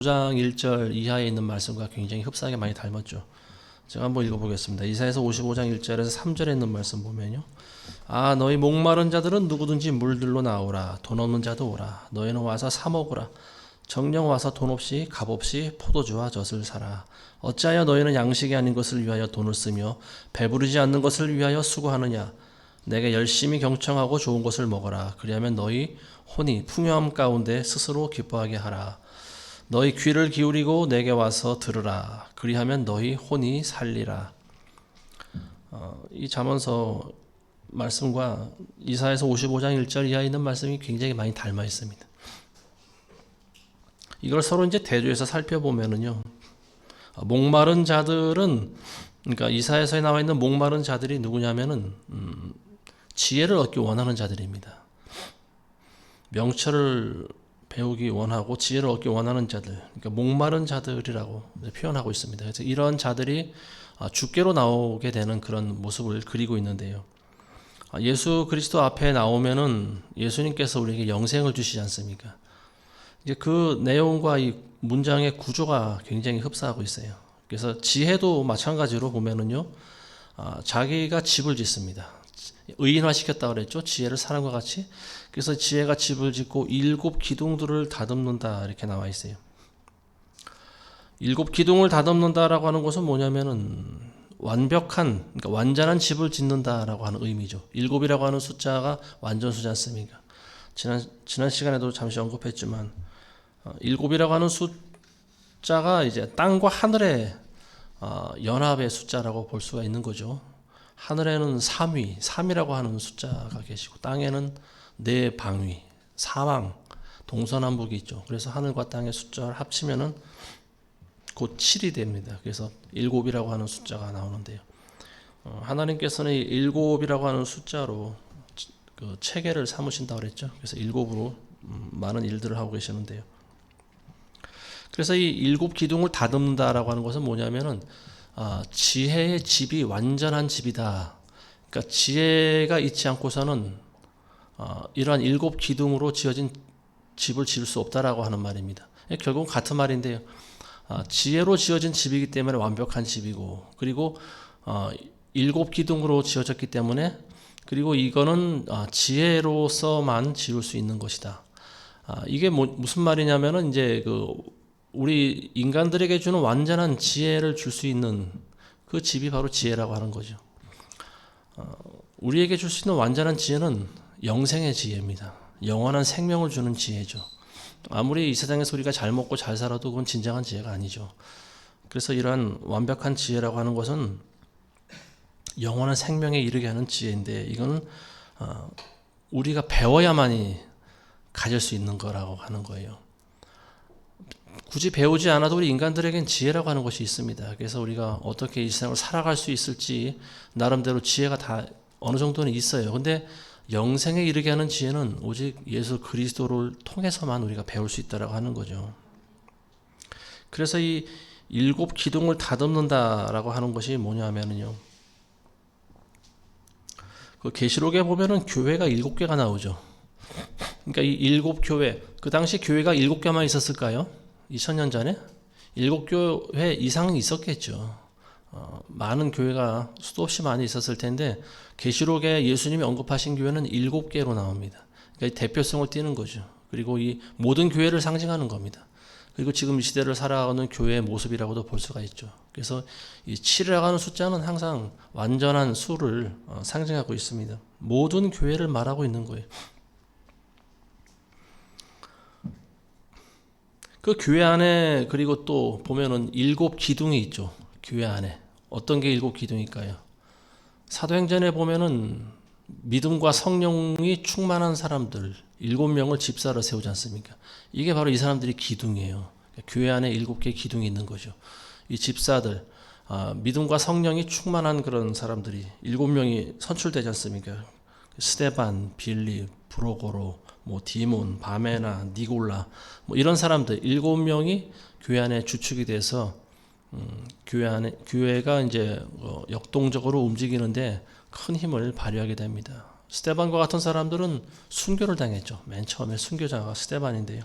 5장 1절 이하에 있는 말씀과 굉장히 흡사하게 많이 닮았죠. 제가 한번 읽어보겠습니다. 이사야서 55장 1절에서 3절에 있는 말씀 보면요. 아, 너희 목마른 자들은 누구든지 물들로 나오라. 돈 없는 자도 오라. 너희는 와서 사 먹으라. 정령 와서 돈 없이 값 없이 포도주와 젖을 사라. 어찌하여 너희는 양식이 아닌 것을 위하여 돈을 쓰며 배부르지 않는 것을 위하여 수고하느냐. 내게 열심히 경청하고 좋은 것을 먹어라. 그리하면 너희 혼이 풍요함 가운데 스스로 기뻐하게 하라. 너희 귀를 기울이고 내게 와서 들으라. 그리하면 너희 혼이 살리라. 이 잠언서 말씀과 이사야서 55장 1절 이하에 있는 말씀이 굉장히 많이 닮아 있습니다. 이걸 서로 이제 대조해서 살펴보면은요. 목마른 자들은, 그러니까 이사야서에 나와 있는 목마른 자들이 누구냐면은 지혜를 얻기 원하는 자들입니다. 명철을 배우기 원하고 지혜를 얻기 원하는 자들, 그러니까 목마른 자들이라고 표현하고 있습니다. 그래서 이런 자들이 주께로 나오게 되는 그런 모습을 그리고 있는데요. 예수 그리스도 앞에 나오면은 예수님께서 우리에게 영생을 주시지 않습니까? 이제 그 내용과 이 문장의 구조가 굉장히 흡사하고 있어요. 그래서 지혜도 마찬가지로 보면은요, 자기가 집을 짓습니다. 의인화 시켰다고 그랬죠. 지혜를 사람과 같이. 그래서 지혜가 집을 짓고 7 기둥들을 다듬는다 이렇게 나와 있어요. 7 기둥을 다듬는다라고 하는 것은 뭐냐면은 완벽한, 그러니까 완전한 집을 짓는다라고 하는 의미죠. 7이라고 하는 숫자가 완전수지 않습니까? 지난 시간에도 잠시 언급했지만 7이라고 하는 숫자가 이제 땅과 하늘의 연합의 숫자라고 볼 수가 있는 거죠. 하늘에는 3이라고 하는 숫자가 계시고 땅에는 4방위, 사왕, 동서남북이 있죠. 그래서 하늘과 땅의 숫자를 합치면은 곧 7이 됩니다. 그래서 7이라고 하는 숫자가 나오는데요. 하나님께서는 이 7이라고 하는 숫자로 그 체계를 삼으신다고 그랬죠. 그래서 7으로 많은 일들을 하고 계시는데요. 그래서 이 7 기둥을 다듬는다라고 하는 것은 뭐냐면은 지혜의 집이 완전한 집이다. 그러니까 지혜가 있지 않고서는 이러한 7 기둥으로 지어진 집을 지을 수 없다라고 하는 말입니다. 결국 같은 말인데요. 지혜로 지어진 집이기 때문에 완벽한 집이고, 그리고 7 기둥으로 지어졌기 때문에, 그리고 이거는 지혜로서만 지을 수 있는 것이다. 이게 무슨 말이냐면은 이제 우리 인간들에게 주는 완전한 지혜를 줄 수 있는 그 집이 바로 지혜라고 하는 거죠. 우리에게 줄 수 있는 완전한 지혜는 영생의 지혜입니다. 영원한 생명을 주는 지혜죠. 아무리 이 세상에서 우리가 잘 먹고 잘 살아도 그건 진정한 지혜가 아니죠. 그래서 이러한 완벽한 지혜라고 하는 것은 영원한 생명에 이르게 하는 지혜인데, 이거는 우리가 배워야만이 가질 수 있는 거라고 하는 거예요. 굳이 배우지 않아도 우리 인간들에겐 지혜라고 하는 것이 있습니다. 그래서 우리가 어떻게 이 세상을 살아갈 수 있을지 나름대로 지혜가 다 어느 정도는 있어요. 근데 영생에 이르게 하는 지혜는 오직 예수 그리스도를 통해서만 우리가 배울 수 있다라고 하는 거죠. 그래서 이 7 기둥을 다듬는다라고 하는 것이 뭐냐면요. 그 계시록에 보면은 교회가 7개가 나오죠. 그러니까 이 7 교회, 그 당시 교회가 7개만 있었을까요? 2000년 전에 7교회 이상은 있었겠죠. 많은 교회가 수도 없이 많이 있었을 텐데 계시록에 예수님이 언급하신 교회는 7개로 나옵니다. 그러니까 대표성을 띠는 거죠. 그리고 이 모든 교회를 상징하는 겁니다. 그리고 지금 이 시대를 살아가는 교회의 모습이라고도 볼 수가 있죠. 그래서 이 7이라고 하는 숫자는 항상 완전한 수를 상징하고 있습니다. 모든 교회를 말하고 있는 거예요. 그 교회 안에, 그리고 또 보면은 7 기둥이 있죠. 교회 안에. 어떤 게 7 기둥일까요? 사도행전에 보면은 믿음과 성령이 충만한 사람들 7명을 집사로 세우지 않습니까? 이게 바로 이 사람들이 기둥이에요. 교회 안에 7개의 기둥이 있는 거죠. 이 집사들, 믿음과 성령이 충만한 그런 사람들이 7명이 선출되지 않습니까? 스데반, 빌립, 브로고로, 디몬, 바메나, 니골라, 이런 사람들 7명이 교회 안에 주축이 돼서 교회가 이제 역동적으로 움직이는데 큰 힘을 발휘하게 됩니다. 스데반과 같은 사람들은 순교를 당했죠. 맨 처음에 순교자가 스데반인데요.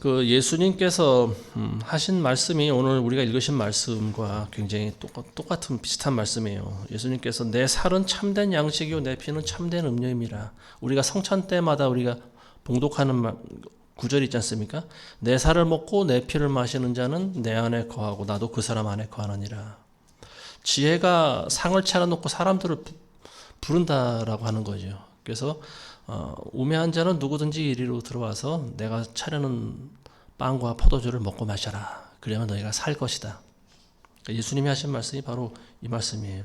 그 예수님께서 하신 말씀이 오늘 우리가 읽으신 말씀과 굉장히 똑같은 비슷한 말씀이에요. 예수님께서 내 살은 참된 양식이요 내 피는 참된 음료임이라. 우리가 성찬 때마다 우리가 봉독하는 구절이 있지 않습니까? 내 살을 먹고 내 피를 마시는 자는 내 안에 거하고 나도 그 사람 안에 거하느니라. 지혜가 상을 차려놓고 사람들을 부른다라고 하는 거죠. 그래서 우매한 자는 누구든지 이리로 들어와서 내가 차려놓은 빵과 포도주를 먹고 마셔라. 그러면 너희가 살 것이다. 예수님이 하신 말씀이 바로 이 말씀이에요.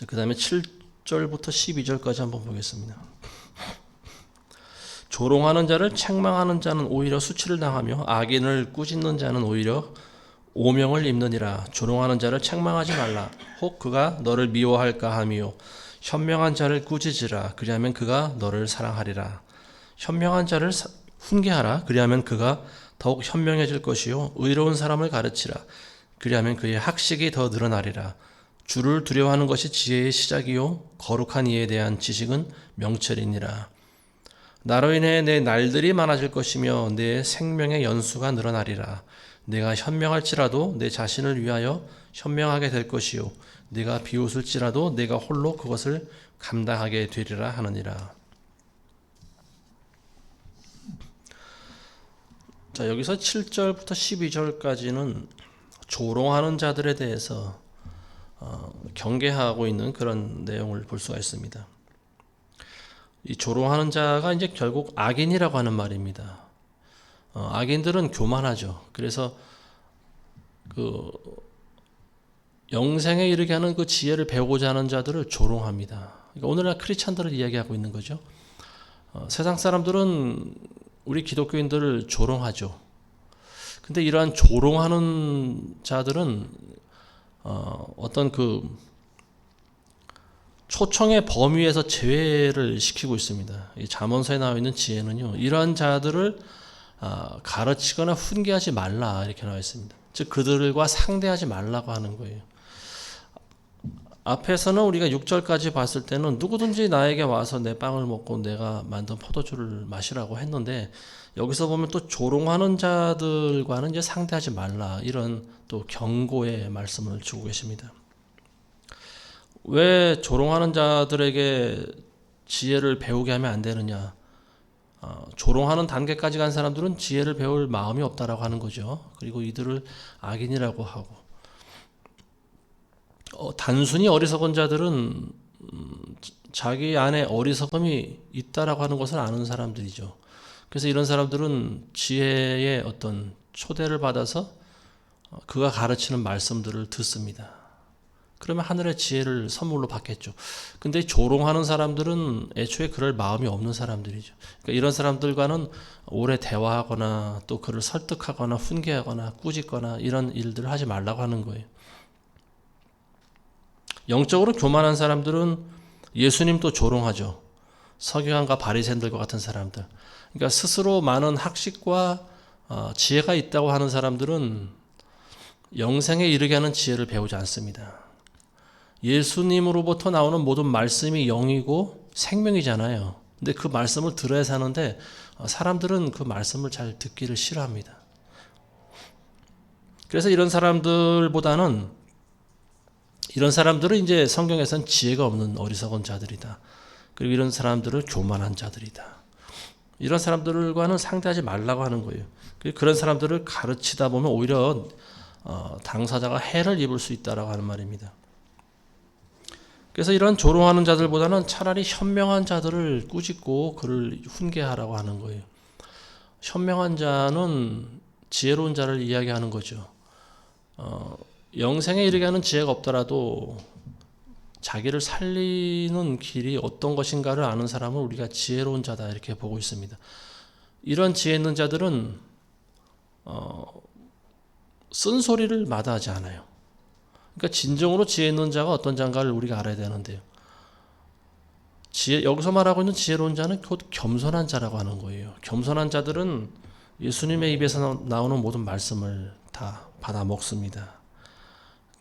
그 다음에 7절부터 12절까지 한번 보겠습니다. 조롱하는 자를 책망하는 자는 오히려 수치를 당하며 악인을 꾸짖는 자는 오히려 오명을 입느니라. 조롱하는 자를 책망하지 말라. 혹 그가 너를 미워할까 함이요 현명한 자를 꾸짖으라. 그리하면 그가 너를 사랑하리라. 현명한 자를 훈계하라. 그리하면 그가 더욱 현명해질 것이요 의로운 사람을 가르치라. 그리하면 그의 학식이 더 늘어나리라. 주를 두려워하는 것이 지혜의 시작이요 거룩한 이에 대한 지식은 명철이니라. 나로 인해 내 날들이 많아질 것이며 내 생명의 연수가 늘어나리라. 내가 현명할지라도 내 자신을 위하여 현명하게 될 것이요 내가 비웃을지라도 내가 홀로 그것을 감당하게 되리라 하느니라. 자, 여기서 7절부터 12절까지는 조롱하는 자들에 대해서 경계하고 있는 그런 내용을 볼 수가 있습니다. 이 조롱하는 자가 이제 결국 악인이라고 하는 말입니다. 악인들은 교만하죠. 그래서 그 영생에 이르게 하는 그 지혜를 배우고자 하는 자들을 조롱합니다. 그러니까 오늘날 크리스찬들을 이야기하고 있는 거죠. 세상 사람들은 우리 기독교인들을 조롱하죠. 근데 이러한 조롱하는 자들은 어떤 그 초청의 범위에서 제외를 시키고 있습니다. 이 잠언서에 나와 있는 지혜는요, 이러한 자들을 가르치거나 훈계하지 말라 이렇게 나와 있습니다. 즉 그들과 상대하지 말라고 하는 거예요. 앞에서는 우리가 6절까지 봤을 때는 누구든지 나에게 와서 내 빵을 먹고 내가 만든 포도주를 마시라고 했는데, 여기서 보면 또 조롱하는 자들과는 이제 상대하지 말라 이런 또 경고의 말씀을 주고 계십니다. 왜 조롱하는 자들에게 지혜를 배우게 하면 안 되느냐? 조롱하는 단계까지 간 사람들은 지혜를 배울 마음이 없다라고 하는 거죠. 그리고 이들을 악인이라고 하고, 단순히 어리석은 자들은 자기 안에 어리석음이 있다라고 하는 것을 아는 사람들이죠. 그래서 이런 사람들은 지혜의 어떤 초대를 받아서 그가 가르치는 말씀들을 듣습니다. 그러면 하늘의 지혜를 선물로 받겠죠. 근데 조롱하는 사람들은 애초에 그럴 마음이 없는 사람들이죠. 그러니까 이런 사람들과는 오래 대화하거나 또 그를 설득하거나 훈계하거나 꾸짖거나 이런 일들을 하지 말라고 하는 거예요. 영적으로 교만한 사람들은 예수님도 조롱하죠. 서기관과 바리새인들과 같은 사람들. 그러니까 스스로 많은 학식과 지혜가 있다고 하는 사람들은 영생에 이르게 하는 지혜를 배우지 않습니다. 예수님으로부터 나오는 모든 말씀이 영이고 생명이잖아요. 근데 그 말씀을 들어야 사는데 사람들은 그 말씀을 잘 듣기를 싫어합니다. 그래서 이런 사람들은 이제 성경에서는 지혜가 없는 어리석은 자들이다. 그리고 이런 사람들은 교만한 자들이다. 이런 사람들과는 상대하지 말라고 하는 거예요. 그런 사람들을 가르치다 보면 오히려 당사자가 해를 입을 수 있다라고 하는 말입니다. 그래서 이런 조롱하는 자들보다는 차라리 현명한 자들을 꾸짖고 그를 훈계하라고 하는 거예요. 현명한 자는 지혜로운 자를 이야기하는 거죠. 영생에 이르게 하는 지혜가 없더라도 자기를 살리는 길이 어떤 것인가를 아는 사람을 우리가 지혜로운 자다 이렇게 보고 있습니다. 이런 지혜 있는 자들은 쓴소리를 마다하지 않아요. 그러니까 진정으로 지혜 있는 자가 어떤 자인가를 우리가 알아야 되는데요. 여기서 말하고 있는 지혜로운 자는 곧 겸손한 자라고 하는 거예요. 겸손한 자들은 예수님의 입에서 나오는 모든 말씀을 다 받아 먹습니다.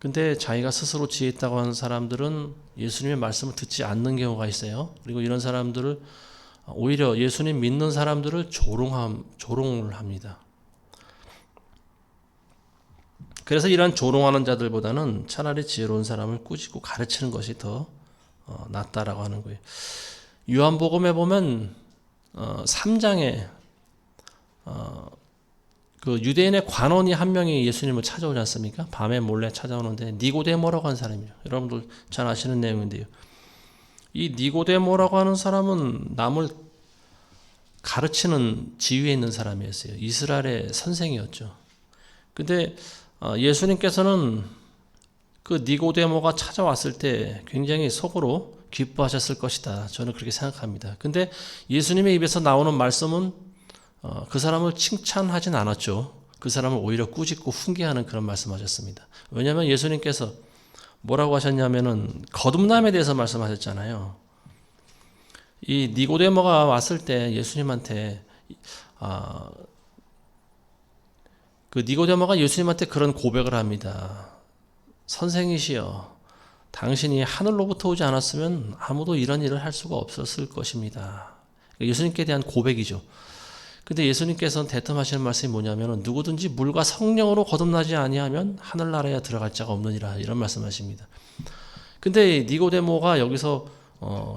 근데 자기가 스스로 지혜 있다고 하는 사람들은 예수님의 말씀을 듣지 않는 경우가 있어요. 그리고 이런 사람들을 오히려 예수님 믿는 사람들을 조롱을 합니다. 그래서 이러한 조롱하는 자들보다는 차라리 지혜로운 사람을 꾸짖고 가르치는 것이 더 낫다라고 하는 거예요. 요한복음에 보면 3장에 그 유대인의 관원이 한 명이 예수님을 찾아오지 않습니까? 밤에 몰래 찾아오는데 니고데모라고 하는 사람이죠. 여러분들 잘 아시는 내용인데요. 이 니고데모라고 하는 사람은 남을 가르치는 지위에 있는 사람이었어요. 이스라엘의 선생이었죠. 근데 예수님께서는 그 니고데모가 찾아왔을 때 굉장히 속으로 기뻐하셨을 것이다. 저는 그렇게 생각합니다. 근데 예수님의 입에서 나오는 말씀은 그 사람을 칭찬하진 않았죠. 그 사람을 오히려 꾸짖고 훈계하는 그런 말씀하셨습니다. 왜냐하면 예수님께서 뭐라고 하셨냐면은 거듭남에 대해서 말씀하셨잖아요. 이 니고데모가 왔을 때 예수님한테 그 니고데모가 예수님한테 그런 고백을 합니다. 선생이시여, 당신이 하늘로부터 오지 않았으면 아무도 이런 일을 할 수가 없었을 것입니다. 예수님께 대한 고백이죠. 근데 예수님께서는 대뜸하시는 말씀이 뭐냐면 누구든지 물과 성령으로 거듭나지 아니하면 하늘나라에 들어갈 자가 없느니라, 이런 말씀하십니다. 근데 니고데모가 여기서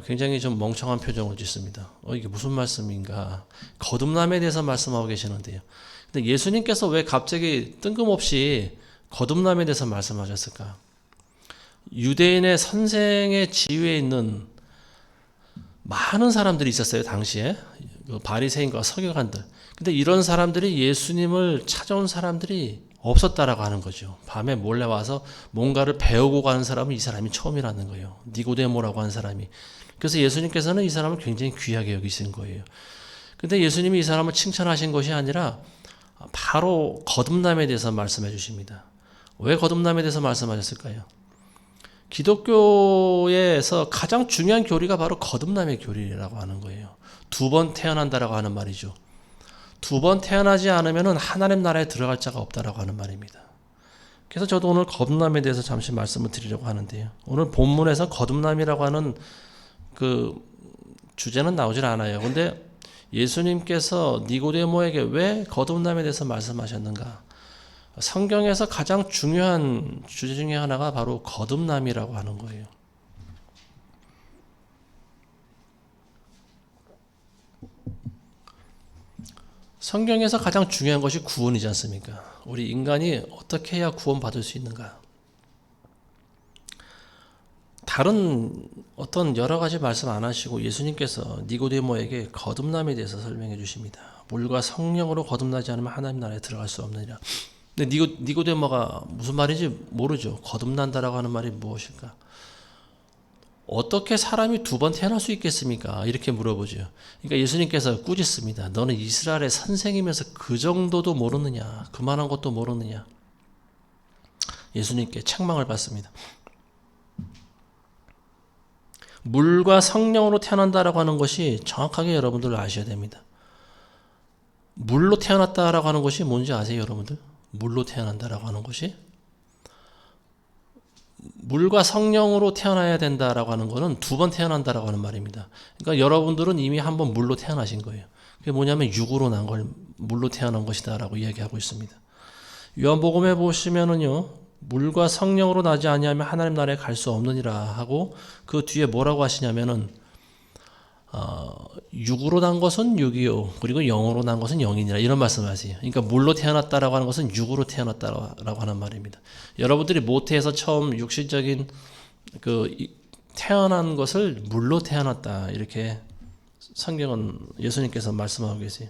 굉장히 좀 멍청한 표정을 짓습니다. 이게 무슨 말씀인가? 거듭남에 대해서 말씀하고 계시는데요. 근데 예수님께서 왜 갑자기 뜬금없이 거듭남에 대해서 말씀하셨을까? 유대인의 선생의 지위에 있는 많은 사람들이 있었어요, 당시에. 바리새인과 서기관들. 근데 이런 사람들이 예수님을 찾아온 사람들이 없었다라고 하는 거죠. 밤에 몰래 와서 뭔가를 배우고 가는 사람은 이 사람이 처음이라는 거예요. 니고데모라고 하는 사람이. 그래서 예수님께서는 이 사람을 굉장히 귀하게 여기신 거예요. 근데 예수님이 이 사람을 칭찬하신 것이 아니라 바로 거듭남에 대해서 말씀해 주십니다. 왜 거듭남에 대해서 말씀하셨을까요? 기독교에서 가장 중요한 교리가 바로 거듭남의 교리라고 하는 거예요. 2번 태어난다라고 하는 말이죠. 2번 태어나지 않으면 하나님 나라에 들어갈 자가 없다라고 하는 말입니다. 그래서 저도 오늘 거듭남에 대해서 잠시 말씀을 드리려고 하는데요. 오늘 본문에서 거듭남이라고 하는 그 주제는 나오질 않아요. 근데 예수님께서 니고데모에게 왜 거듭남에 대해서 말씀하셨는가? 성경에서 가장 중요한 주제 중에 하나가 바로 거듭남이라고 하는 거예요. 성경에서 가장 중요한 것이 구원이지 않습니까? 우리 인간이 어떻게 해야 구원받을 수 있는가? 다른 어떤 여러 가지 말씀 안 하시고 예수님께서 니고데모에게 거듭남에 대해서 설명해 주십니다. 물과 성령으로 거듭나지 않으면 하나님 나라에 들어갈 수 없느니라. 근데 니고데모가 무슨 말인지 모르죠. 거듭난다라고 하는 말이 무엇일까? 어떻게 사람이 2번 태어날 수 있겠습니까? 이렇게 물어보죠. 그러니까 예수님께서 꾸짖습니다. 너는 이스라엘의 선생이면서 그 정도도 모르느냐? 그만한 것도 모르느냐? 예수님께 책망을 받습니다. 물과 성령으로 태어난다라고 하는 것이 정확하게 여러분들 아셔야 됩니다. 물로 태어났다라고 하는 것이 뭔지 아세요, 여러분들? 물로 태어난다라고 하는 것이 물과 성령으로 태어나야 된다라고 하는 것은 2번 태어난다라고 하는 말입니다. 그러니까 여러분들은 이미 한 번 물로 태어나신 거예요. 그게 뭐냐면 육으로 난 걸 물로 태어난 것이다라고 이야기하고 있습니다. 요한복음에 보시면은요, 물과 성령으로 나지 아니하면 하나님 나라에 갈 수 없느니라 하고 그 뒤에 뭐라고 하시냐면은 육으로 난 것은 육이요, 그리고 영으로 난 것은 영이니라, 이런 말씀하세요. 그러니까 물로 태어났다라고 하는 것은 육으로 태어났다라고 하는 말입니다. 여러분들이 모태에서 처음 육신적인 그 태어난 것을 물로 태어났다, 이렇게 성경은 예수님께서 말씀하고 계세요.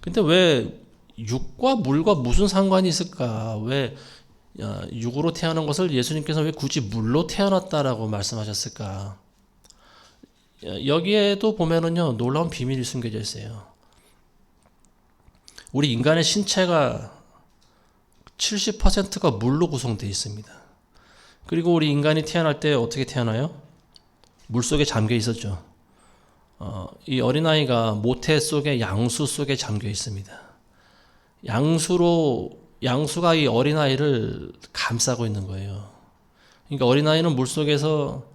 근데 왜 육과 물과 무슨 상관이 있을까? 왜 육으로 태어난 것을 예수님께서 왜 굳이 물로 태어났다라고 말씀하셨을까? 여기에도 보면은요, 놀라운 비밀이 숨겨져 있어요. 우리 인간의 신체가 70%가 물로 구성되어 있습니다. 그리고 우리 인간이 태어날 때 어떻게 태어나요? 물 속에 잠겨 있었죠. 이 어린아이가 모태 속에 양수 속에 잠겨 있습니다. 양수가 이 어린아이를 감싸고 있는 거예요. 그러니까 어린아이는 물 속에서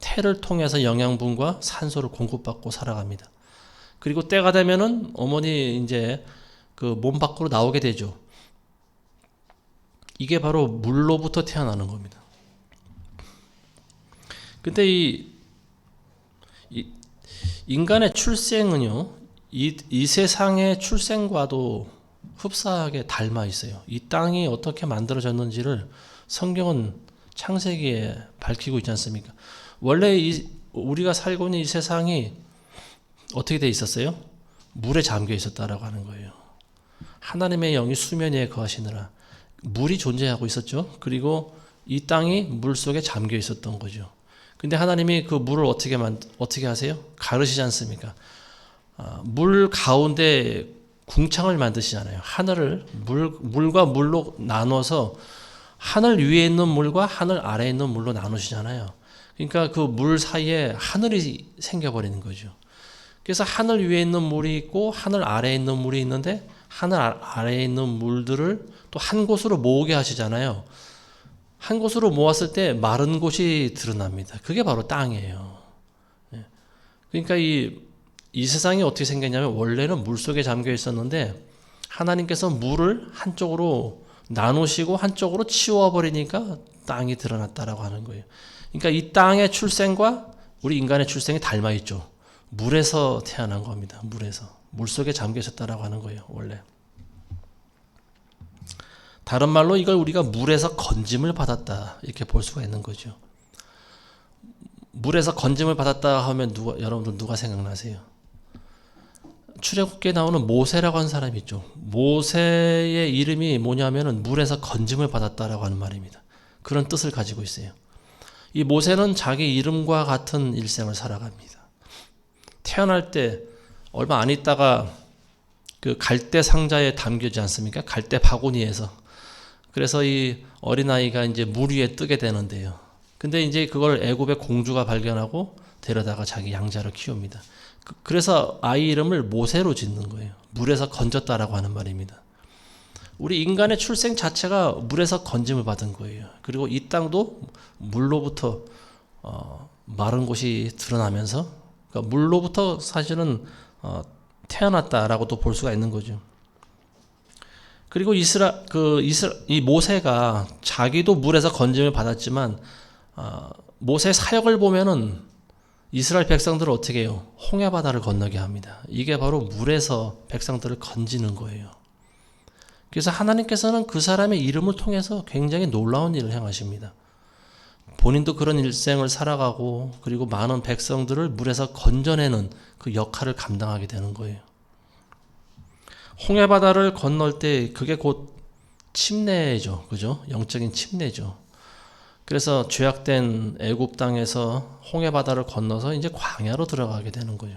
태를 통해서 영양분과 산소를 공급받고 살아갑니다. 그리고 때가 되면은 어머니 이제 그 몸 밖으로 나오게 되죠. 이게 바로 물로부터 태어나는 겁니다. 근데 이 인간의 출생은요, 이 세상의 출생과도 흡사하게 닮아 있어요. 이 땅이 어떻게 만들어졌는지를 성경은 창세기에 밝히고 있지 않습니까? 원래 우리가 살고 있는 이 세상이 어떻게 돼 있었어요? 물에 잠겨 있었다라고 하는 거예요. 하나님의 영이 수면 위에 거하시느라 물이 존재하고 있었죠. 그리고 이 땅이 물 속에 잠겨 있었던 거죠. 근데 하나님이 그 물을 어떻게 하세요? 가르시지 않습니까? 물 가운데 궁창을 만드시잖아요. 하늘을 물과 물로 나눠서 하늘 위에 있는 물과 하늘 아래에 있는 물로 나누시잖아요. 그러니까 그 물 사이에 하늘이 생겨버리는 거죠. 그래서 하늘 위에 있는 물이 있고 하늘 아래에 있는 물이 있는데 하늘 아래에 있는 물들을 또 한 곳으로 모으게 하시잖아요. 한 곳으로 모았을 때 마른 곳이 드러납니다. 그게 바로 땅이에요. 그러니까 이 세상이 어떻게 생겼냐면 원래는 물 속에 잠겨 있었는데 하나님께서 물을 한쪽으로 나누시고 한쪽으로 치워버리니까 땅이 드러났다라고 하는 거예요. 그러니까 이 땅의 출생과 우리 인간의 출생이 닮아 있죠. 물에서 태어난 겁니다. 물 속에 잠겨 있었다라고 하는 거예요. 원래. 다른 말로 이걸 우리가 물에서 건짐을 받았다 이렇게 볼 수가 있는 거죠. 물에서 건짐을 받았다 하면 여러분들 누가 생각나세요? 출애굽기에 나오는 모세라고 하는 사람이 있죠. 모세의 이름이 뭐냐면은 물에서 건짐을 받았다라고 하는 말입니다. 그런 뜻을 가지고 있어요. 이 모세는 자기 이름과 같은 일생을 살아갑니다. 태어날 때 얼마 안 있다가 그 갈대 상자에 담겨지 않습니까? 갈대 바구니에서. 그래서 이 어린아이가 이제 물 위에 뜨게 되는데요. 근데 이제 그걸 애굽의 공주가 발견하고 데려다가 자기 양자로 키웁니다. 그래서 아이 이름을 모세로 짓는 거예요. 물에서 건졌다라고 하는 말입니다. 우리 인간의 출생 자체가 물에서 건짐을 받은 거예요. 그리고 이 땅도 물로부터 마른 곳이 드러나면서 그러니까 물로부터 사실은 태어났다라고도 볼 수가 있는 거죠. 그리고 이 모세가 자기도 물에서 건짐을 받았지만 모세 사역을 보면은 이스라엘 백성들을 어떻게 해요? 홍해 바다를 건너게 합니다. 이게 바로 물에서 백성들을 건지는 거예요. 그래서 하나님께서는 그 사람의 이름을 통해서 굉장히 놀라운 일을 행하십니다. 본인도 그런 일생을 살아가고 그리고 많은 백성들을 물에서 건져내는 그 역할을 감당하게 되는 거예요. 홍해 바다를 건널 때 그게 곧 침례죠. 그죠? 영적인 침례죠. 그래서 죄악된 애굽 땅에서 홍해 바다를 건너서 이제 광야로 들어가게 되는 거죠.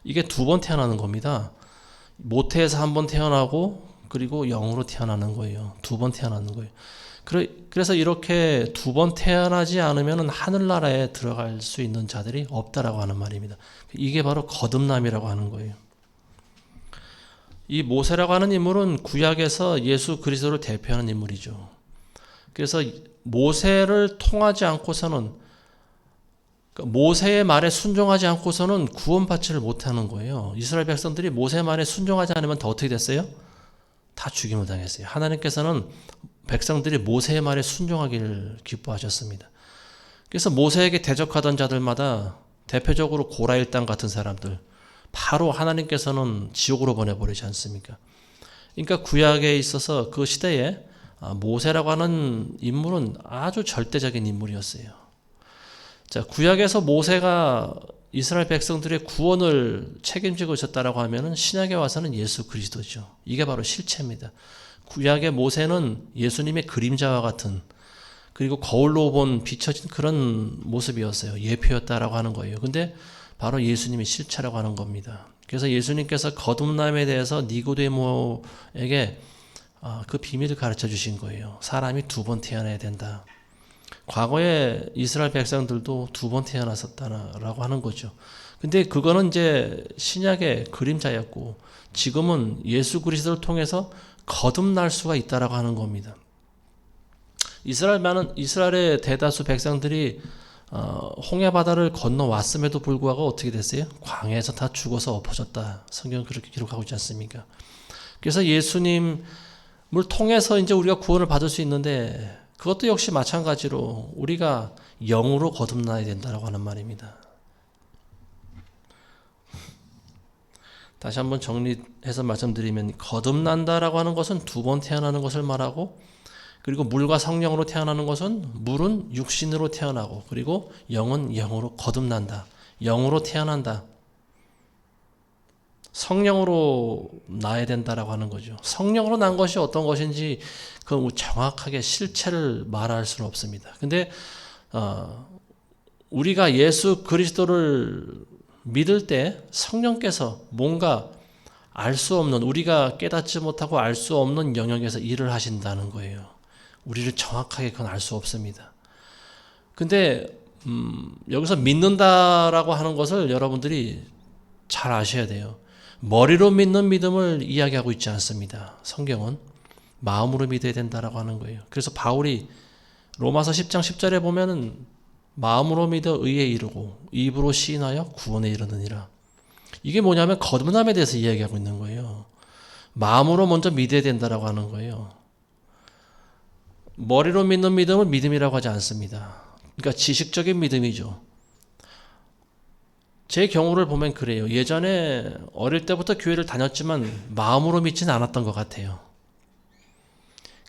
이게 두 번 태어나는 겁니다. 모태에서 한 번 태어나고 그리고 영으로 태어나는 거예요. 두 번 태어나는 거예요. 그래서 이렇게 두 번 태어나지 않으면 하늘나라에 들어갈 수 있는 자들이 없다라고 하는 말입니다. 이게 바로 거듭남이라고 하는 거예요. 이 모세라고 하는 인물은 구약에서 예수 그리스도를 대표하는 인물이죠. 그래서 모세를 통하지 않고서는 모세의 말에 순종하지 않고서는 구원받지를 못하는 거예요. 이스라엘 백성들이 모세의 말에 순종하지 않으면 더 어떻게 됐어요? 다 죽임을 당했어요. 하나님께서는 백성들이 모세의 말에 순종하기를 기뻐하셨습니다. 그래서 모세에게 대적하던 자들마다 대표적으로 고라 일당 같은 사람들 바로 하나님께서는 지옥으로 보내버리지 않습니까? 그러니까 구약에 있어서 그 시대에 모세라고 하는 인물은 아주 절대적인 인물이었어요. 자, 구약에서 모세가 이스라엘 백성들의 구원을 책임지고 있었다라고 하면은 신약에 와서는 예수 그리스도죠. 이게 바로 실체입니다. 구약의 모세는 예수님의 그림자와 같은 그리고 거울로 본 비춰진 그런 모습이었어요. 예표였다라고 하는 거예요. 근데 바로 예수님이 실체라고 하는 겁니다. 그래서 예수님께서 거듭남에 대해서 니고데모에게 그 비밀을 가르쳐 주신 거예요. 사람이 두 번 태어나야 된다. 과거에 이스라엘 백성들도 두 번 태어났었다라고 하는 거죠. 근데 그거는 이제 신약의 그림자였고 지금은 예수 그리스도를 통해서 거듭날 수가 있다라고 하는 겁니다. 이스라엘의 대다수 백성들이 홍해 바다를 건너왔음에도 불구하고 어떻게 됐어요? 광야에서 다 죽어서 엎어졌다. 성경은 그렇게 기록하고 있지 않습니까? 그래서 예수님을 통해서 이제 우리가 구원을 받을 수 있는데 그것도 역시 마찬가지로 우리가 영으로 거듭나야 된다라고 하는 말입니다. 다시 한번 정리해서 말씀드리면 거듭난다라고 하는 것은 두 번 태어나는 것을 말하고 그리고 물과 성령으로 태어나는 것은 물은 육신으로 태어나고 그리고 영은 영으로 거듭난다. 영으로 태어난다. 성령으로 나야 된다라고 하는 거죠. 성령으로 난 것이 어떤 것인지 그 정확하게 실체를 말할 수는 없습니다. 근데 우리가 예수 그리스도를 믿을 때 성령께서 뭔가 알 수 없는 우리가 깨닫지 못하고 알 수 없는 영역에서 일을 하신다는 거예요. 우리를 정확하게 그건 알 수 없습니다. 근데 여기서 믿는다라고 하는 것을 여러분들이 잘 아셔야 돼요. 머리로 믿는 믿음을 이야기하고 있지 않습니다. 성경은 마음으로 믿어야 된다라고 하는 거예요. 그래서 바울이 로마서 10장 10절에 보면은 마음으로 믿어 의에 이르고 입으로 시인하여 구원에 이르느니라. 이게 뭐냐면 거듭남에 대해서 이야기하고 있는 거예요. 마음으로 먼저 믿어야 된다라고 하는 거예요. 머리로 믿는 믿음은 믿음이라고 하지 않습니다. 그러니까 지식적인 믿음이죠. 제 경우를 보면 그래요. 예전에 어릴 때부터 교회를 다녔지만 마음으로 믿지는 않았던 것 같아요.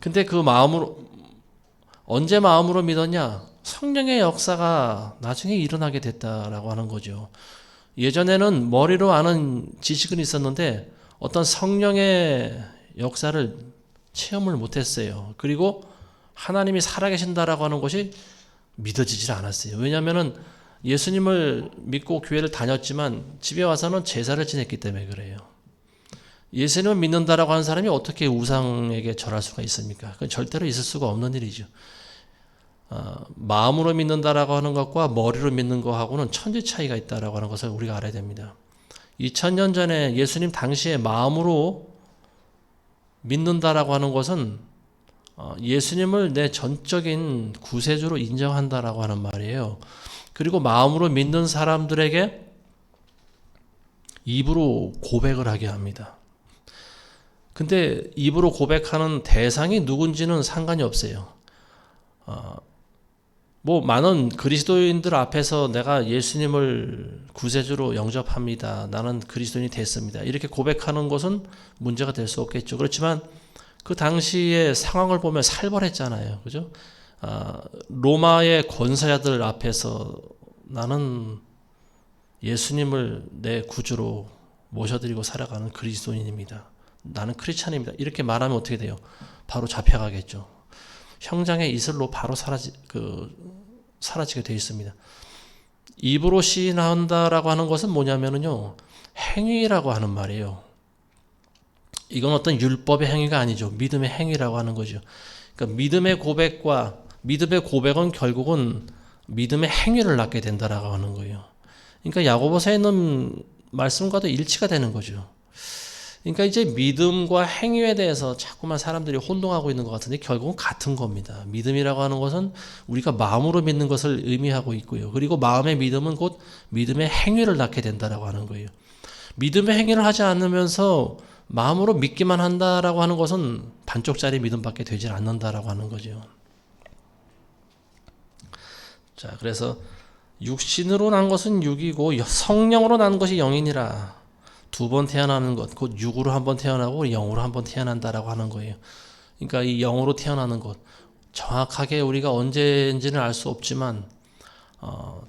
근데 그 마음으로 언제 마음으로 믿었냐? 성령의 역사가 나중에 일어나게 됐다라고 하는 거죠. 예전에는 머리로 아는 지식은 있었는데 어떤 성령의 역사를 체험을 못했어요. 그리고 하나님이 살아계신다라고 하는 것이 믿어지질 않았어요. 왜냐하면 예수님을 믿고 교회를 다녔지만 집에 와서는 제사를 지냈기 때문에 그래요. 예수님을 믿는다라고 하는 사람이 어떻게 우상에게 절할 수가 있습니까? 그건 절대로 있을 수가 없는 일이죠. 마음으로 믿는다라고 하는 것과 머리로 믿는 것하고는 천지 차이가 있다라고 하는 것을 우리가 알아야 됩니다. 2000년 전에 예수님 당시에 마음으로 믿는다라고 하는 것은 예수님을 내 전적인 구세주로 인정한다라고 하는 말이에요. 그리고 마음으로 믿는 사람들에게 입으로 고백을 하게 합니다. 근데 입으로 고백하는 대상이 누군지는 상관이 없어요. 많은 그리스도인들 앞에서 내가 예수님을 구세주로 영접합니다. 나는 그리스도인이 됐습니다. 이렇게 고백하는 것은 문제가 될 수 없겠죠. 그렇지만 그 당시의 상황을 보면 살벌했잖아요. 그죠? 로마의 권사자들 앞에서 나는 예수님을 내 구주로 모셔드리고 살아가는 그리스도인입니다. 나는 크리스찬입니다. 이렇게 말하면 어떻게 돼요? 바로 잡혀가겠죠. 형장의 이슬로 바로 사라지게 되어 있습니다. 입으로 시인한다라고 하는 것은 뭐냐면요, 행위라고 하는 말이에요. 이건 어떤 율법의 행위가 아니죠. 믿음의 행위라고 하는 거죠. 그러니까 믿음의 고백은 결국은 믿음의 행위를 낳게 된다라고 하는 거예요. 그러니까 야고보서에 있는 말씀과도 일치가 되는 거죠. 그러니까 이제 믿음과 행위에 대해서 자꾸만 사람들이 혼동하고 있는 것 같은데 결국은 같은 겁니다. 믿음이라고 하는 것은 우리가 마음으로 믿는 것을 의미하고 있고요. 그리고 마음의 믿음은 곧 믿음의 행위를 낳게 된다라고 하는 거예요. 믿음의 행위를 하지 않으면서 마음으로 믿기만 한다라고 하는 것은 반쪽짜리 믿음밖에 되질 않는다라고 하는 거죠. 자, 그래서 육신으로 난 것은 육이고 성령으로 난 것이 영이니라. 두 번 태어나는 것, 곧 육으로 한 번 태어나고 영으로 한 번 태어난다라고 하는 거예요. 그러니까 이 영으로 태어나는 것, 정확하게 우리가 언제인지는 알 수 없지만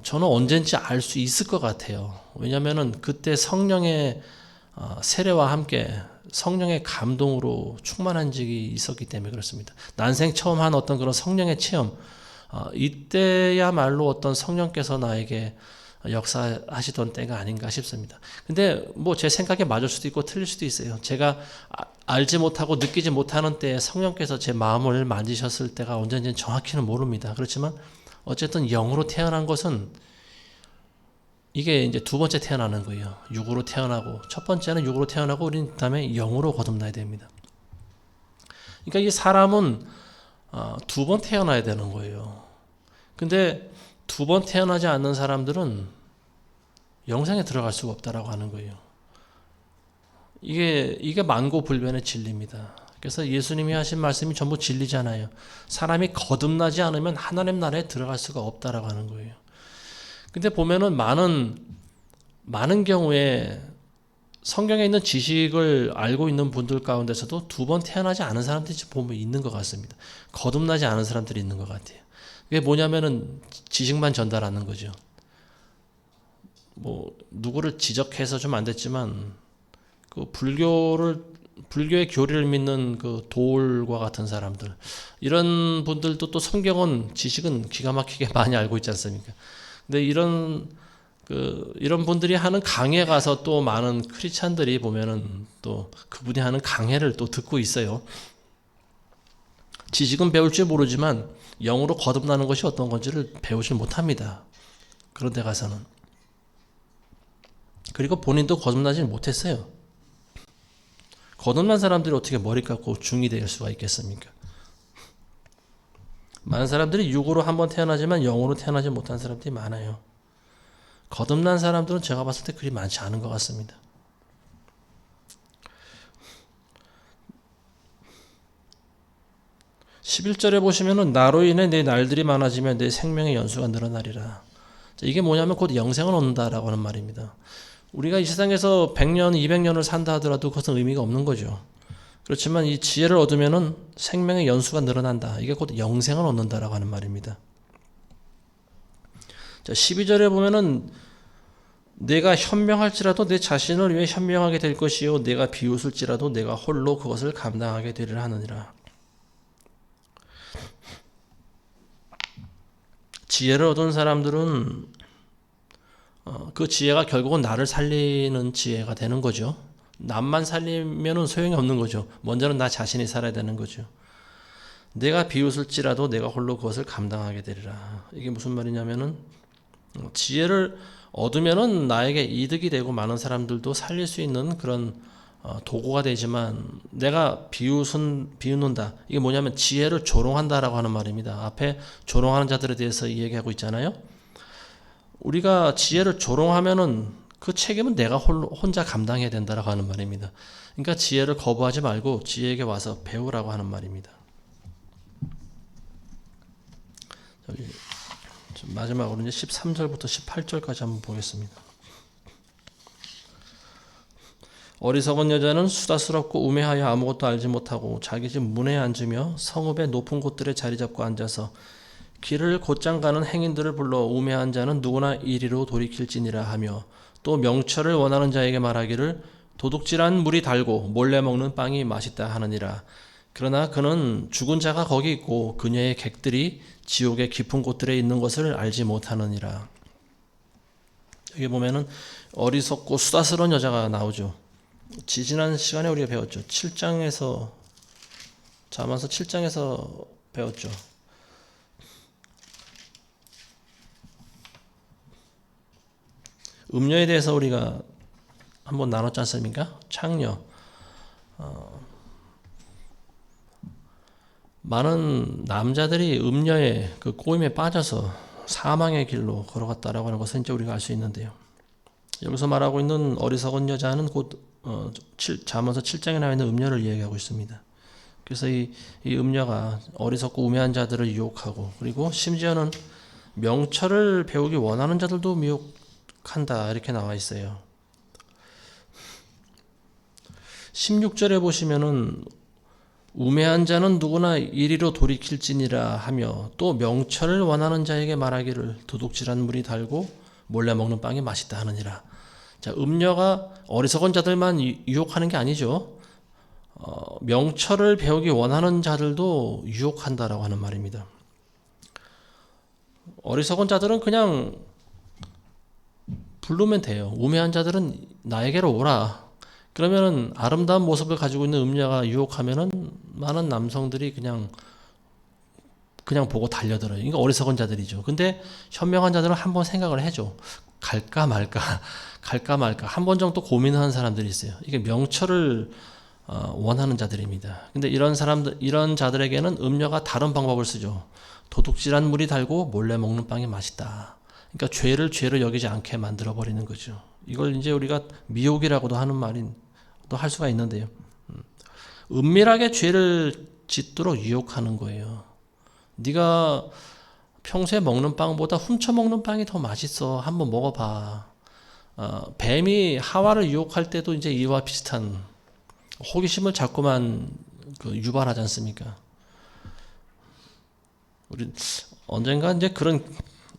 저는 언제인지 알 수 있을 것 같아요. 왜냐하면은 그때 성령의 세례와 함께 성령의 감동으로 충만한 적이 있었기 때문에 그렇습니다. 난생 처음 한 어떤 그런 성령의 체험, 이때야말로 어떤 성령께서 나에게 역사하시던 때가 아닌가 싶습니다. 근데 제 생각에 맞을 수도 있고 틀릴 수도 있어요. 제가 알지 못하고 느끼지 못하는 때에 성령께서 제 마음을 만지셨을 때가 언제인지는 정확히는 모릅니다. 그렇지만 어쨌든 영으로 태어난 것은 이게 이제 두 번째 태어나는 거예요. 육으로 태어나고, 첫 번째는 육으로 태어나고 우리는 그다음에 영으로 거듭나야 됩니다. 그러니까 이 사람은 두 번 태어나야 되는 거예요. 근데 두 번 태어나지 않는 사람들은 영생에 들어갈 수가 없다라고 하는 거예요. 이게 만고불변의 진리입니다. 그래서 예수님이 하신 말씀이 전부 진리잖아요. 사람이 거듭나지 않으면 하나님 나라에 들어갈 수가 없다라고 하는 거예요. 근데 보면은 많은 경우에 성경에 있는 지식을 알고 있는 분들 가운데서도 두 번 태어나지 않은 사람들이 보면 있는 것 같습니다. 거듭나지 않은 사람들이 있는 것 같아요. 그게 뭐냐면은 지식만 전달하는 거죠. 뭐 누구를 지적해서 좀 안 됐지만 그 불교의 교리를 믿는 그 도울과 같은 사람들, 이런 분들도 또 성경은 지식은 기가 막히게 많이 알고 있지 않습니까? 근데 이런 분들이 하는 강의에 가서 또 많은 크리스찬들이 보면은 또 그분이 하는 강해를 또 듣고 있어요. 지식은 배울 줄 모르지만 영으로 거듭나는 것이 어떤 건지를 배우질 못합니다. 그런 데 가서는. 그리고 본인도 거듭나지 못했어요. 거듭난 사람들이 어떻게 머리 깎고 중이 될 수가 있겠습니까? 많은 사람들이 육으로 한번 태어나지만 영으로 태어나지 못한 사람들이 많아요. 거듭난 사람들은 제가 봤을 때 그리 많지 않은 것 같습니다. (11절에) 보시면은 나로 인해 내 날들이 많아지며 내 생명의 연수가 늘어나리라. 이게 뭐냐면 곧 영생을 얻는다라고 하는 말입니다. 우리가 이 세상에서 100년, 200년을 산다 하더라도 그것은 의미가 없는 거죠. 그렇지만 이 지혜를 얻으면은 생명의 연수가 늘어난다. 이게 곧 영생을 얻는다라고 하는 말입니다. 자, 12절에 보면은 내가 현명할지라도 내 자신을 위해 현명하게 될 것이요 내가 비웃을지라도 내가 홀로 그것을 감당하게 되리라 하느니라. 지혜를 얻은 사람들은 그 지혜가 결국은 나를 살리는 지혜가 되는 거죠. 남만 살리면은 소용이 없는 거죠. 먼저는 나 자신이 살아야 되는 거죠. 내가 비웃을지라도 내가 홀로 그것을 감당하게 되리라. 이게 무슨 말이냐면은 지혜를 얻으면은 나에게 이득이 되고 많은 사람들도 살릴 수 있는 그런 도구가 되지만 내가 비웃는다. 이게 뭐냐면 지혜를 조롱한다라고 하는 말입니다. 앞에 조롱하는 자들에 대해서 얘기하고 있잖아요. 우리가 지혜를 조롱하면은 그 책임은 내가 혼자 감당해야 된다라고 하는 말입니다. 그러니까 지혜를 거부하지 말고 지혜에게 와서 배우라고 하는 말입니다. 마지막으로 이제 13절부터 18절까지 한번 보겠습니다. 어리석은 여자는 수다스럽고 우매하여 아무것도 알지 못하고 자기 집 문에 앉으며 성읍의 높은 곳들에 자리 잡고 앉아서 길을 곧장 가는 행인들을 불러 우매한 자는 누구나 이리로 돌이킬지니라 하며 또 명철을 원하는 자에게 말하기를 도둑질한 물이 달고 몰래 먹는 빵이 맛있다 하느니라. 그러나 그는 죽은 자가 거기 있고 그녀의 객들이 지옥의 깊은 곳들에 있는 것을 알지 못하느니라. 여기 보면은 어리석고 수다스러운 여자가 나오죠. 지난 시간에 우리가 배웠죠. 7장에서 잠언서 7장에서 배웠죠. 음녀에 대해서 우리가 한번 나눴지 않습니까? 창녀. 많은 남자들이 음녀의 그 꼬임에 빠져서 사망의 길로 걸어갔다라고 하는 것을 이제 우리가 알 수 있는데요. 여기서 말하고 있는 어리석은 여자는 곧 잠언서 7장에 나와 있는 음녀를 이야기하고 있습니다. 그래서 이 음녀가 어리석고 우매한 자들을 유혹하고 그리고 심지어는 명철을 배우기 원하는 자들도 미혹한다 이렇게 나와 있어요. 16절에 보시면은 우매한 자는 누구나 이리로 돌이킬지니라 하며 또 명철을 원하는 자에게 말하기를 도둑질한 물이 달고 몰래 먹는 빵이 맛있다 하느니라. 자, 음녀가 어리석은 자들만 유혹하는 게 아니죠. 명철을 배우기 원하는 자들도 유혹한다라고 하는 말입니다. 어리석은 자들은 그냥 부르면 돼요. 우매한 자들은 나에게로 오라. 그러면은 아름다운 모습을 가지고 있는 음녀가 유혹하면은 많은 남성들이 그냥 보고 달려들어요. 이거 어리석은 자들이죠. 근데 현명한 자들은 한번 생각을 해줘. 갈까 말까 한 번 정도 고민하는 사람들이 있어요. 이게 명철을 원하는 자들입니다. 근데 이런 자들에게는 음녀가 다른 방법을 쓰죠. 도둑질한 물이 달고 몰래 먹는 빵이 맛있다. 그러니까 죄를 죄로 여기지 않게 만들어 버리는 거죠. 이걸 이제 우리가 미혹이라고도 하는 말인 또 할 수가 있는데요. 은밀하게 죄를 짓도록 유혹하는 거예요. 네가 평소에 먹는 빵보다 훔쳐 먹는 빵이 더 맛있어. 한번 먹어봐. 뱀이 하와를 유혹할 때도 이제 이와 비슷한 호기심을 자꾸만 유발하지 않습니까? 우리 언젠가 이제 그런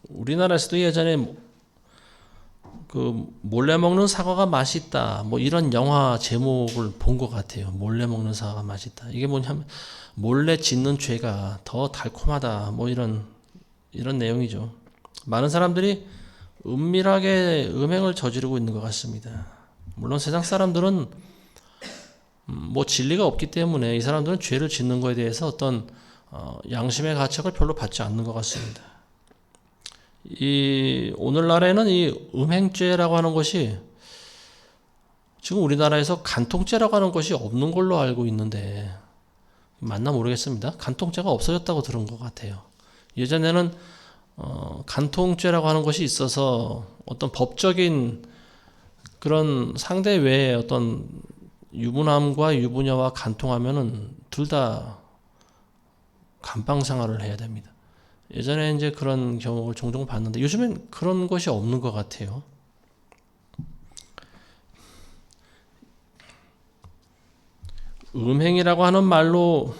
우리나라에서도 예전에 몰래 먹는 사과가 맛있다. 뭐 이런 영화 제목을 본 것 같아요. 몰래 먹는 사과가 맛있다. 이게 뭐냐면 몰래 짓는 죄가 더 달콤하다. 뭐 이런 내용이죠. 많은 사람들이 은밀하게 음행을 저지르고 있는 것 같습니다. 물론 세상 사람들은 뭐 진리가 없기 때문에 이 사람들은 죄를 짓는 것에 대해서 어떤 양심의 가책을 별로 받지 않는 것 같습니다. 이 오늘날에는 이 음행죄라고 하는 것이 지금 우리나라에서 간통죄라고 하는 것이 없는 걸로 알고 있는데 맞나 모르겠습니다. 간통죄가 없어졌다고 들은 것 같아요. 예전에는 간통죄라고 하는 것이 있어서 어떤 법적인 그런 상대 외에 어떤 유부남과 유부녀와 간통하면은 둘 다 감방 생활을 해야 됩니다. 예전에 이제 그런 경우를 종종 봤는데 요즘엔 그런 것이 없는 것 같아요. 음행이라고 하는 말로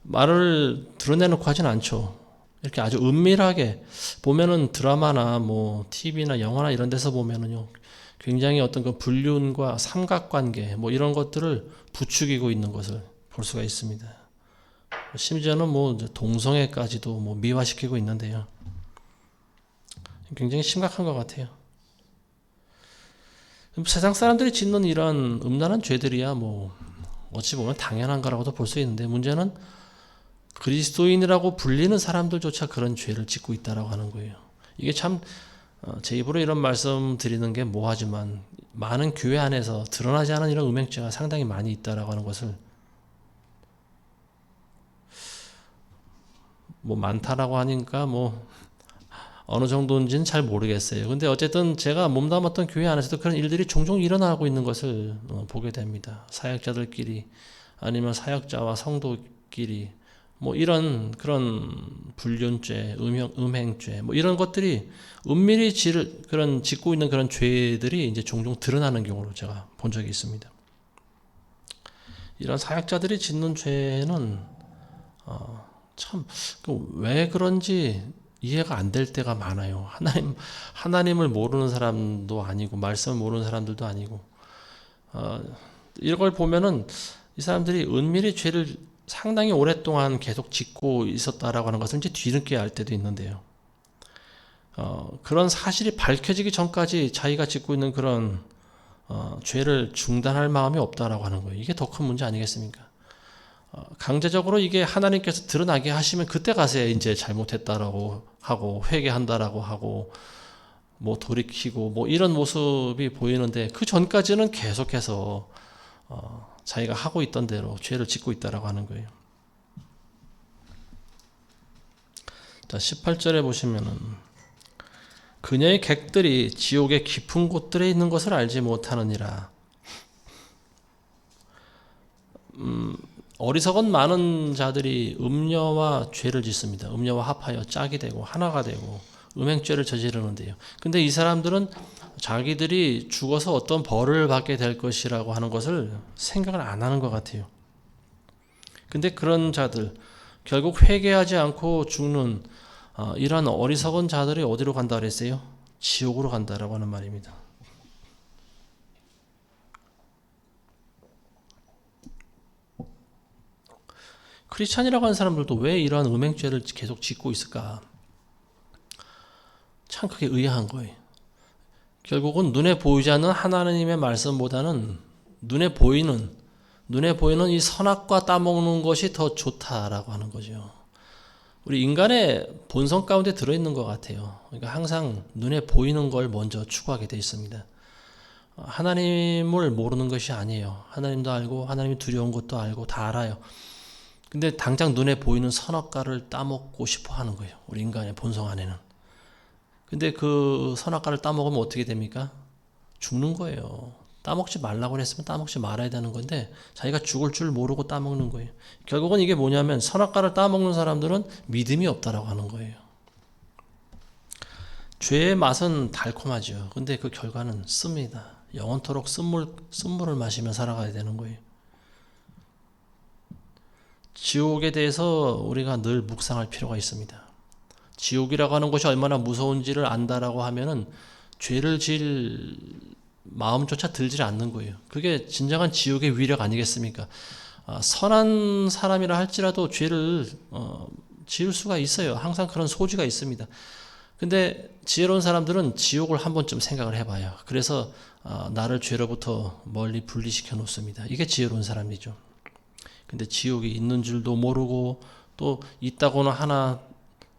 말을 드러내놓고 하진 않죠. 이렇게 아주 은밀하게 보면은 드라마나 뭐 TV나 영화나 이런 데서 보면은요 굉장히 어떤 그 불륜과 삼각관계 뭐 이런 것들을 부추기고 있는 것을 볼 수가 있습니다. 심지어는 뭐 동성애까지도 뭐 미화시키고 있는데요. 굉장히 심각한 것 같아요. 세상 사람들이 짓는 이런 음란한 죄들이야 뭐 어찌 보면 당연한 거라고도 볼 수 있는데 문제는 그리스도인이라고 불리는 사람들조차 그런 죄를 짓고 있다라고 하는 거예요. 이게 참 제 입으로 이런 말씀 드리는 게 뭐하지만 많은 교회 안에서 드러나지 않은 이런 음행죄가 상당히 많이 있다라고 하는 것을 뭐 많다라고 하니까 뭐 어느 정도인지는 잘 모르겠어요. 근데 어쨌든 제가 몸담았던 교회 안에서도 그런 일들이 종종 일어나고 있는 것을 보게 됩니다. 사역자들끼리 아니면 사역자와 성도끼리 뭐 이런 그런 불륜죄, 음행죄 뭐 이런 것들이 은밀히 짓고 있는 그런 죄들이 이제 종종 드러나는 경우를 제가 본 적이 있습니다. 이런 사역자들이 짓는 죄는 참 왜 그런지 이해가 안 될 때가 많아요. 하나님을 모르는 사람도 아니고 말씀을 모르는 사람들도 아니고 이걸 보면은 이 사람들이 은밀히 죄를 상당히 오랫동안 계속 짓고 있었다라고 하는 것을 이제 뒤늦게 알 때도 있는데요. 그런 사실이 밝혀지기 전까지 자기가 짓고 있는 그런 죄를 중단할 마음이 없다라고 하는 거예요. 이게 더 큰 문제 아니겠습니까? 강제적으로 이게 하나님께서 드러나게 하시면 그때 가서 이제 잘못했다라고 하고 회개한다라고 하고 뭐 돌이키고 뭐 이런 모습이 보이는데 그 전까지는 계속해서 자기가 하고 있던 대로 죄를 짓고 있다라고 하는 거예요. 자, 18절에 보시면은 그녀의 객들이 지옥의 깊은 곳들에 있는 것을 알지 못하느니라. 어리석은 많은 자들이 음녀와 죄를 짓습니다. 음녀와 합하여 짝이 되고 하나가 되고 음행죄를 저지르는데요. 근데 이 사람들은 자기들이 죽어서 어떤 벌을 받게 될 것이라고 하는 것을 생각을 안 하는 것 같아요. 근데 그런 자들 결국 회개하지 않고 죽는 이러한 어리석은 자들이 어디로 간다 그랬어요? 지옥으로 간다라고 하는 말입니다. 크리스찬이라고 하는 사람들도 왜 이러한 음행죄를 계속 짓고 있을까? 참 그게 의아한 거예요. 결국은 눈에 보이지 않는 하나님의 말씀보다는 눈에 보이는 이 선악과 따먹는 것이 더 좋다라고 하는 거죠. 우리 인간의 본성 가운데 들어있는 것 같아요. 그러니까 항상 눈에 보이는 걸 먼저 추구하게 되어 있습니다. 하나님을 모르는 것이 아니에요. 하나님도 알고 하나님이 두려운 것도 알고 다 알아요. 근데 당장 눈에 보이는 선악과를 따먹고 싶어 하는 거예요. 우리 인간의 본성 안에는. 근데 그 선악과를 따먹으면 어떻게 됩니까? 죽는 거예요. 따먹지 말라고 했으면 따먹지 말아야 되는 건데 자기가 죽을 줄 모르고 따먹는 거예요. 결국은 이게 뭐냐면 선악과를 따먹는 사람들은 믿음이 없다라고 하는 거예요. 죄의 맛은 달콤하죠. 근데 그 결과는 씁니다. 영원토록 쓴물을 마시며 살아가야 되는 거예요. 지옥에 대해서 우리가 늘 묵상할 필요가 있습니다. 지옥이라고 하는 것이 얼마나 무서운지를 안다라고 하면은 죄를 지을 마음조차 들지 않는 거예요. 그게 진정한 지옥의 위력 아니겠습니까? 선한 사람이라 할지라도 죄를 지을 수가 있어요. 항상 그런 소지가 있습니다. 근데 지혜로운 사람들은 지옥을 한 번쯤 생각을 해봐요. 그래서 나를 죄로부터 멀리 분리시켜 놓습니다. 이게 지혜로운 사람이죠. 근데 지옥이 있는 줄도 모르고 또 있다고는 하나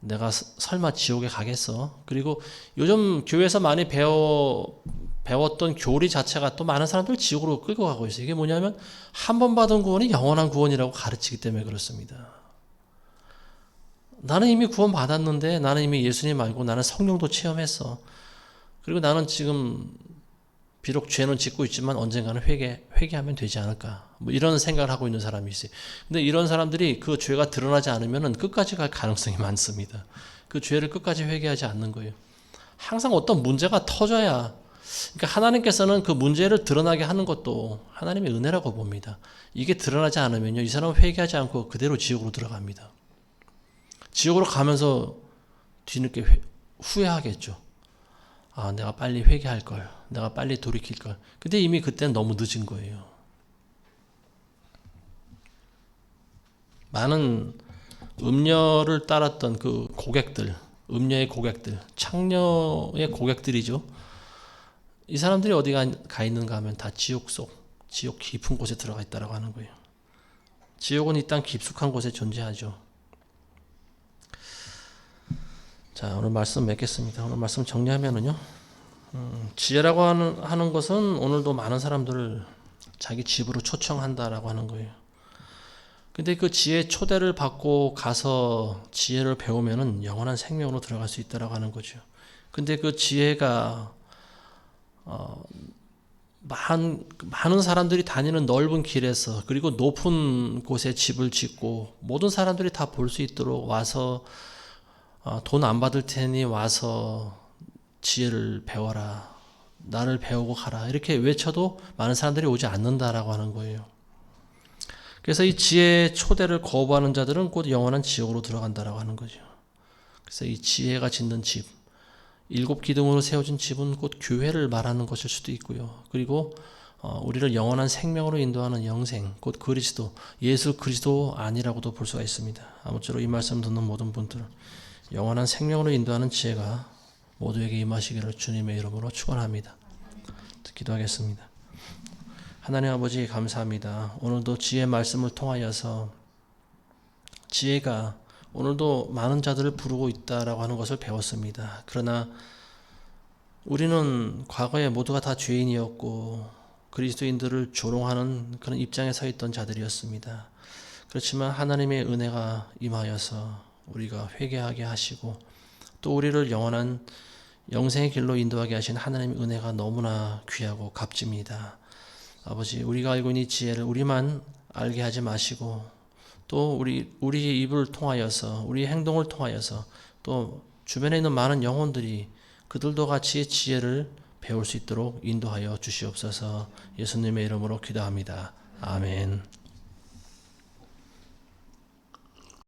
내가 설마 지옥에 가겠어? 그리고 요즘 교회에서 많이 배웠던 교리 자체가 또 많은 사람들 지옥으로 끌고 가고 있어요. 이게 뭐냐면 한 번 받은 구원이 영원한 구원이라고 가르치기 때문에 그렇습니다. 나는 이미 구원 받았는데 나는 이미 예수님 알고 나는 성령도 체험했어. 그리고 나는 지금 비록 죄는 짓고 있지만 언젠가는 회개하면 되지 않을까. 뭐 이런 생각을 하고 있는 사람이 있어요. 근데 이런 사람들이 그 죄가 드러나지 않으면 끝까지 갈 가능성이 많습니다. 그 죄를 끝까지 회개하지 않는 거예요. 항상 어떤 문제가 터져야, 그러니까 하나님께서는 그 문제를 드러나게 하는 것도 하나님의 은혜라고 봅니다. 이게 드러나지 않으면요, 이 사람은 회개하지 않고 그대로 지옥으로 들어갑니다. 지옥으로 가면서 뒤늦게 후회하겠죠. 내가 빨리 회개할 걸. 내가 빨리 돌이킬 걸. 근데 이미 그때는 너무 늦은 거예요. 많은 음녀를 따랐던 그 고객들, 음녀의 고객들, 창녀의 고객들이죠. 이 사람들이 어디 가 있는가 하면 다 지옥 깊은 곳에 들어가 있다라고 하는 거예요. 지옥은 이 땅 깊숙한 곳에 존재하죠. 자, 오늘 말씀 맺겠습니다. 오늘 말씀 정리하면은요, 지혜라고 하는 것은 오늘도 많은 사람들을 자기 집으로 초청한다라고 하는 거예요. 근데 그 지혜 초대를 받고 가서 지혜를 배우면은 영원한 생명으로 들어갈 수 있다라고 하는 거죠. 근데 그 지혜가 많은 사람들이 다니는 넓은 길에서 그리고 높은 곳에 집을 짓고 모든 사람들이 다 볼 수 있도록 와서 돈 안 받을 테니 와서 지혜를 배워라. 나를 배우고 가라. 이렇게 외쳐도 많은 사람들이 오지 않는다라고 하는 거예요. 그래서 이 지혜의 초대를 거부하는 자들은 곧 영원한 지옥으로 들어간다라고 하는 거죠. 그래서 이 지혜가 짓는 집, 7기둥으로 세워진 집은 곧 교회를 말하는 것일 수도 있고요. 그리고 우리를 영원한 생명으로 인도하는 영생, 곧 그리스도, 예수 그리스도 아니라고도 볼 수가 있습니다. 아무쪼록 이 말씀 듣는 모든 분들 영원한 생명으로 인도하는 지혜가 모두에게 임하시기를 주님의 이름으로 축원합니다. 기도하겠습니다. 하나님 아버지 감사합니다. 오늘도 지혜 말씀을 통하여서 지혜가 오늘도 많은 자들을 부르고 있다라고 하는 것을 배웠습니다. 그러나 우리는 과거에 모두가 다 죄인이었고 그리스도인들을 조롱하는 그런 입장에 서 있던 자들이었습니다. 그렇지만 하나님의 은혜가 임하여서 우리가 회개하게 하시고 또 우리를 영원한 영생의 길로 인도하게 하신 하나님의 은혜가 너무나 귀하고 값집니다. 아버지, 우리가 알고 있는 이 지혜를 우리만 알게 하지 마시고 또 우리의 입을 통하여서 우리의 행동을 통하여서 또 주변에 있는 많은 영혼들이 그들도 같이 지혜를 배울 수 있도록 인도하여 주시옵소서. 예수님의 이름으로 기도합니다. 아멘.